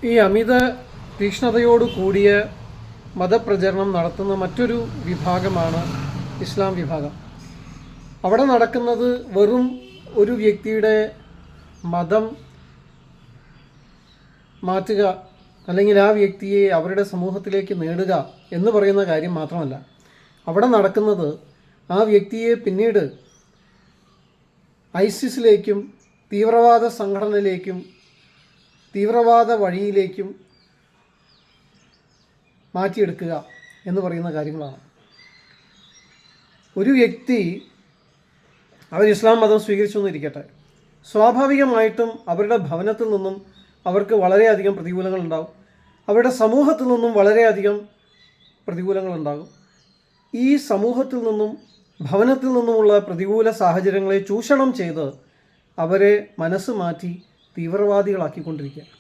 ഈ അമിത തീക്ഷ്ണതയോട് കൂടിയ മതപ്രചരണം നടത്തുന്ന മറ്റൊരു വിഭാഗമാണ് ഇസ്ലാം വിഭാഗം. അവിടെ നടക്കുന്നത് വെറും ഒരു വ്യക്തിയുടെ മതം മാറ്റുക അല്ലെങ്കിൽ ആ വ്യക്തിയെ അവരുടെ സമൂഹത്തിലേക്ക് നേടുക എന്ന് പറയുന്ന കാര്യം മാത്രമല്ല. അവിടെ നടക്കുന്നത് ആ വ്യക്തിയെ പിന്നീട് ഐസിസിലേക്കും തീവ്രവാദ സംഘടനയിലേക്കും തീവ്രവാദ വഴിയിലേക്കും മാറ്റിയെടുക്കുക എന്ന് പറയുന്ന കാര്യങ്ങളാണ്. ഒരു വ്യക്തി അവർ ഇസ്ലാം മതം സ്വീകരിച്ചു എന്നിരിക്കട്ടെ, സ്വാഭാവികമായിട്ടും അവരുടെ ഭവനത്തിൽ നിന്നും അവർക്ക് വളരെയധികം പ്രതികൂലങ്ങളുണ്ടാകും, അവരുടെ സമൂഹത്തിൽ നിന്നും വളരെയധികം പ്രതികൂലങ്ങളുണ്ടാകും. ഈ സമൂഹത്തിൽ നിന്നും ഭവനത്തിൽ നിന്നുമുള്ള പ്രതികൂല സാഹചര്യങ്ങളെ ചൂഷണം ചെയ്ത് അവരെ മനസ്സ് മാറ്റി തീവ്രവാദികളാക്കിക്കൊണ്ടിരിക്കുക.